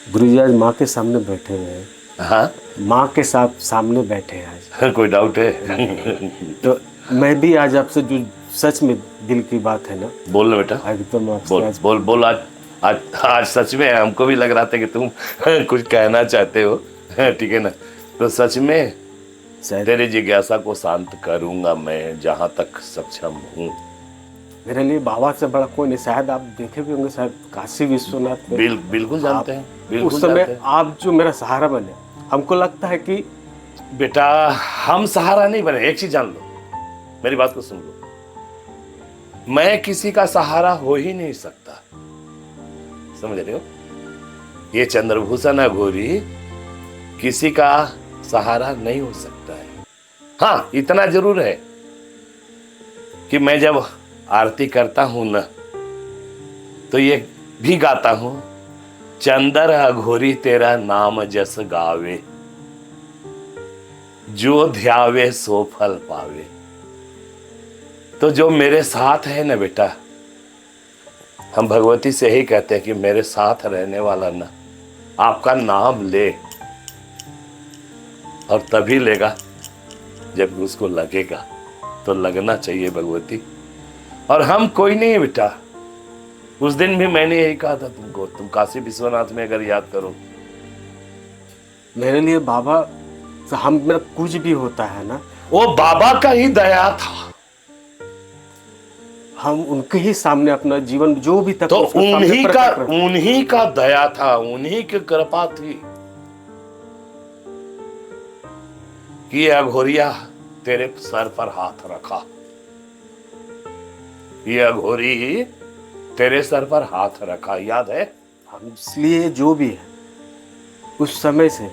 गुरुजी आज माँ के सामने बैठे हुए हैं। हाँ। माँ के साथ सामने बैठे हैं आज। कोई डाउट है? तो मैं भी आज आपसे जो सच में दिल की बात है ना, बोल ना बेटा, एकदम आपसे बोल आज बोल बोल। आज आज आज सच में हमको भी लग रहा था कि तुम कुछ कहना चाहते हो। ठीक है ना? तो सच में शायद तेरी जिज्ञासा को शांत करूंगा मैं जहां तक सक्षम हूँ। मेरे लिए बाबा से बड़ा कोई नहीं। शायद आप देखे भी होंगे, शायद काशी विश्वनाथ में बिल्कुल जानते हैं, उस बिल्कुल समय जानते हैं। आप जो मेरा सहारा बने, हमको लगता है कि बेटा हम सहारा नहीं बने। एक चीज जान लो, मेरी बात को सुन लो, मैं किसी का सहारा हो ही नहीं सकता। समझ रहे हो? ये चंद्रभूषण अघोरी किसी का सहारा नहीं हो सकता है। हाँ, इतना जरूर है कि मैं जब आरती करता हूं ना, तो ये भी गाता हूं, चंदर अघोरी तेरा नाम जस गावे, जो ध्यावे सो फल पावे। तो जो मेरे साथ है ना बेटा, हम भगवती से ही कहते हैं कि मेरे साथ रहने वाला ना आपका नाम ले, और तभी लेगा जब उसको लगेगा। तो लगना चाहिए भगवती। और हम कोई नहीं है बेटा। उस दिन भी मैंने यही कहा था तुमको, तुम काशी विश्वनाथ में अगर याद करो, मेरे लिए बाबा हम मेरा कुछ भी होता है ना, वो बाबा का ही दया था। हम उनके ही सामने अपना जीवन जो भी तक तो उसके सामने प्रकट रहे। उन्हीं का दया था, उन्हीं की कृपा थी कि ये अघोरिया तेरे सर पर हाथ रखा। ये अघोरी तेरे सर पर हाथ रखा, याद है? हम इसलिए जो भी है उस समय से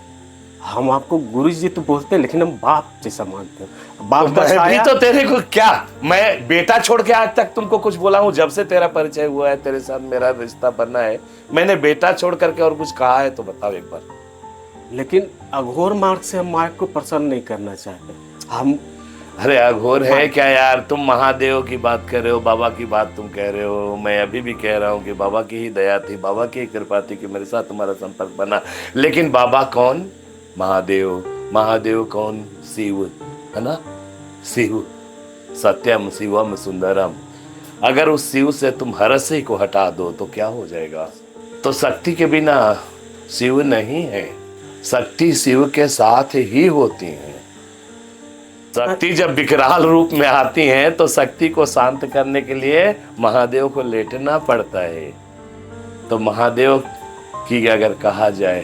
हम आपको गुरु जी तो बोलते हैं, लेकिन हम बाप जैसा मानते हैं। बाप तो का मैं भी साया। तो तेरे को क्या, मैं बेटा छोड़ के आज तक तुमको कुछ बोला हूं? जब से तेरा परिचय हुआ है, तेरे साथ मेरा रिश्ता बना है, मैंने बेटा छोड़ करके और कुछ कहा है तो बताओ एक बार। लेकिन अघोर मार्ग से हम माँ को प्रसन्न नहीं करना चाहते हम। अरे अघोर है क्या यार? तुम महादेव की बात कर रहे हो, बाबा की बात तुम कह रहे हो। मैं अभी भी कह रहा हूँ कि बाबा की ही दया थी, बाबा की ही कृपा थी कि मेरे साथ तुम्हारा संपर्क बना। लेकिन बाबा कौन? महादेव। महादेव कौन? शिव, है ना? शिव सत्यम शिवम सुंदरम। अगर उस शिव से तुम हरसी को हटा दो तो क्या हो जाएगा? तो शक्ति के बिना शिव नहीं है। शक्ति शिव के साथ ही होती है। शक्ति जब विकराल रूप में आती हैं तो शक्ति को शांत करने के लिए महादेव को लेटना पड़ता है। तो महादेव की अगर कहा जाए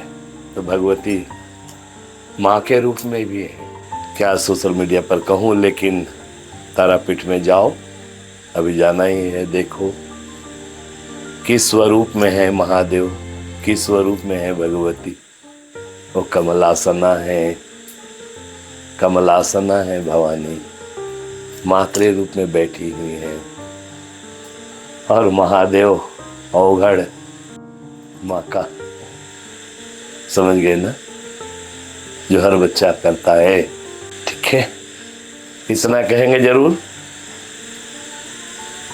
तो भगवती माँ के रूप में भी है। क्या सोशल मीडिया पर कहूँ, लेकिन तारापीठ में जाओ, अभी जाना ही है। देखो किस स्वरूप में है महादेव, किस स्वरूप में है भगवती। वो कमलासना है, कमलासना है भवानी, मातृ रूप में बैठी हुई है। और महादेव अवघड़ माँ का, समझ गए ना? जो हर बच्चा करता है। ठीक है, इतना कहेंगे जरूर,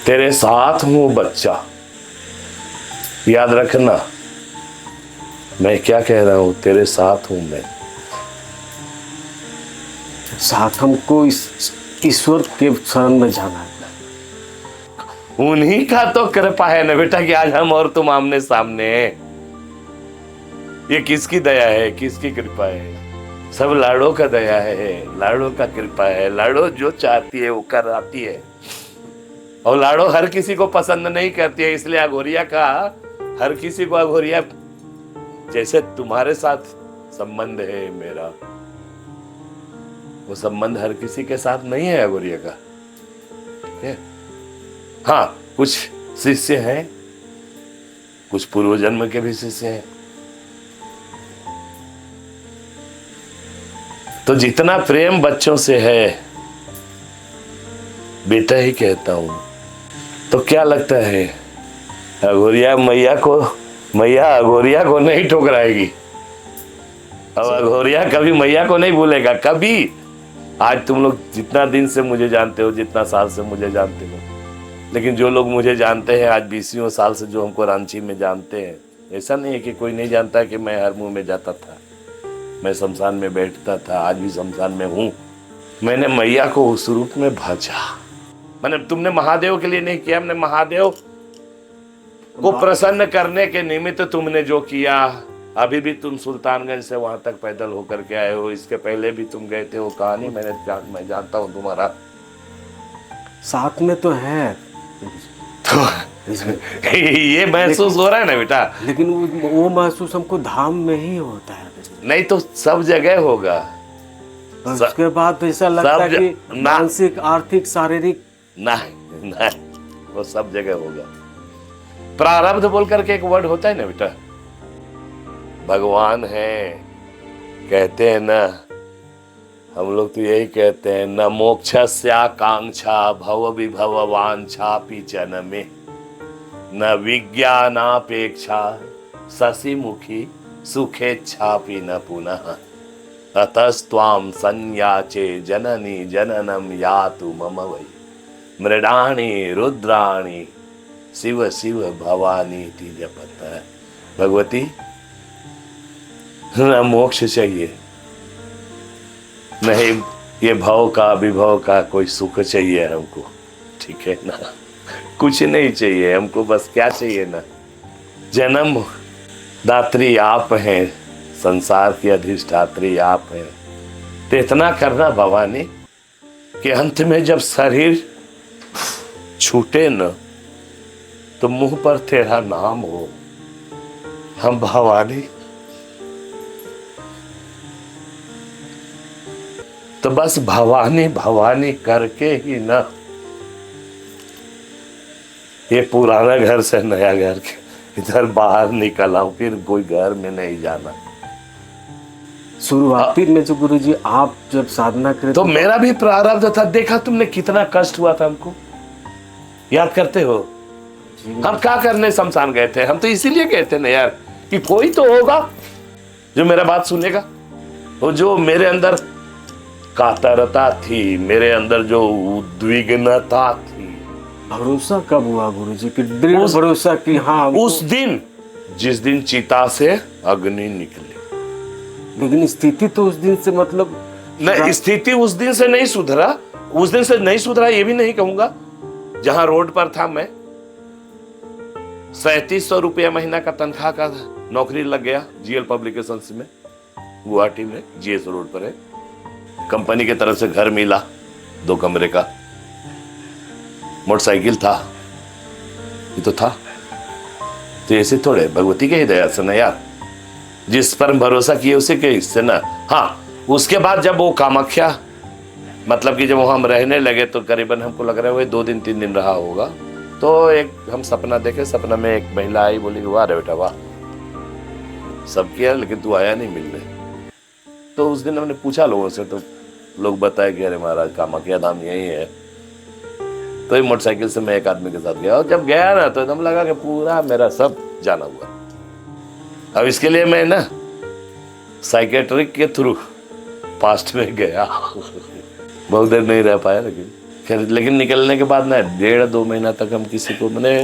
तेरे साथ हूं बच्चा, याद रखना। मैं क्या कह रहा हूं? तेरे साथ हूं मैं। साथ हमको ईश्वर के शरण में जाना है। उन्हीं का तो कृपा है ना बेटा कि आज हम और तुम आमने सामने हैं। ये किसकी दया है, किसकी कृपा है? सब लाड़ो का दया है, लाड़ो का कृपा है। लाड़ो जो चाहती है वो कर आती है, और लाड़ो हर किसी को पसंद नहीं करती है। इसलिए अघोरिया का हर किसी को अघोरिया, जैसे तुम्हारे साथ संबंध है मेरा, वो संबंध हर किसी के साथ नहीं है अघोरिया का। ठीक है? हाँ, कुछ शिष्य हैं, कुछ पूर्व जन्म के भी शिष्य हैं। तो जितना प्रेम बच्चों से है, बेटा ही कहता हूं। तो क्या लगता है अघोरिया मैया अघोरिया को नहीं ठुकराएगी? अब अघोरिया कभी मैया को नहीं भूलेगा, कभी। आज तुम लोग जितना दिन से मुझे जानते हो, जितना साल से मुझे जानते हो, लेकिन जो लोग मुझे जानते हैं आज 20 साल से, जो हमको रांची में जानते हैं, ऐसा नहीं है कि कोई नहीं जानता कि मैं हर मुंह में जाता था, मैं शमशान में बैठता था, आज भी शमशान में हूँ। मैंने मैया को उस रूप में भजा। मैंने, तुमने महादेव के लिए नहीं किया, हमने महादेव को प्रसन्न करने के निमित्त तुमने जो किया। अभी भी तुम सुल्तानगंज से वहां तक पैदल होकर के आए हो, इसके पहले भी तुम गए थे, वो कहानी मैं जानता हूँ तुम्हारा। साथ में तो है तो ये महसूस हो रहा है ना बेटा, लेकिन वो महसूस हमको धाम में ही होता है। नहीं तो सब जगह होगा। और उसके बाद तो ऐसा लगता है कि मानसिक, आर्थिक, शारीरिक, नहीं नहीं, वो सब जगह होगा। प्रारब्ध बोल करके एक वर्ड होता है ना बेटा, भगवान है, कहते हैं ना, हम लोग तो यही कहते हैं, न मोक्षस्याकांक्षा भव विभव वांछापि जन में, न विज्ञानापेक्षा शशि मुखी सुखेच्छापि न पुनः, अतस्त्वां संयाचे जननी जननम यातु मम वै, मृडाणी रुद्राणी शिव शिव भवानी ती जपत। भगवती, न मोक्ष चाहिए, नहीं ये भव का विभव का कोई सुख चाहिए हमको, ठीक है ना, कुछ नहीं चाहिए हमको, बस क्या चाहिए ना, जन्म दात्री आप हैं, संसार की अधिष्ठात्री आप हैं। तो इतना करना भवानी कि अंत में जब शरीर छूटे न तो मुंह पर तेरा नाम हो। हम भवानी, तो बस भवानी भवानी करके ही ना ये पुराना घर से नया घर के इधर बाहर निकल आऊं, फिर कोई घर में नहीं जाना। शुरुआती में जो गुरुजी आप जब साधना करें तो मेरा भी प्रारब्ध था, देखा तुमने कितना कष्ट हुआ था हमको, याद करते हो? हम क्या करने शमशान गए थे? हम तो इसीलिए गए थे ना यार कि कोई तो होगा जो मेरा बात सुनेगा, वो जो मेरे अंदर कातरता थी, मेरे अंदर जो उद्विग्नता थी। भरोसा कब हुआ गुरुजी कि दृढ़ भरोसा कि हाँ? उस दिन, जिस दिन चिता से अग्नि निकली। लेकिन स्थिति तो उस दिन से मतलब नहीं, स्थिति उस दिन से नहीं सुधरा, उस दिन से नहीं सुधरा ये भी नहीं कहूंगा। जहां रोड पर था मैं, 3700 रुपया महीना का तनख्वाह का नौकरी लग गया जीएल पब्लिकेशंस में, गुवाहाटी में, जीएस रोड पर है। कंपनी की तरफ से घर मिला 2 कमरे का, मोटरसाइकिल था, ये तो था। तो ऐसे थोड़े भगवती के ही दया से ना यार, जिस पर भरोसा किए उसे के हिस्से ना। हाँ, उसके बाद जब वो कामाख्या, मतलब कि जब वहां हम रहने लगे तो करीबन हमको लग रहा है वही 2 दिन 3 दिन रहा होगा। तो एक हम सपना देखे, सपना में एक महिला आई, बोली वाह रे बेटा वाह, सब किया लेकिन तू आया नहीं मिलने। तो उस दिन हमने पूछा लोगों से, तो लोग बताए कि अरे महाराज कामाख्या धाम यही है। तो मोटरसाइकिल से मैं एक आदमी के साथ गया, और जब गया ना तो एकदम लगा कि पूरा मेरा सब जाना हुआ। अब इसके लिए मैं ना साइकेट्रिक के थ्रू पास्ट में गया बहुत देर नहीं रह पाया, लेकिन निकलने के बाद ना 1.5-2 महीना तक हम किसी को मैंने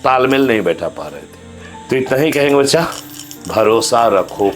तालमेल नहीं बैठा पा रहे थे। तो इतना ही कहेंगे बच्चा, भरोसा रखो।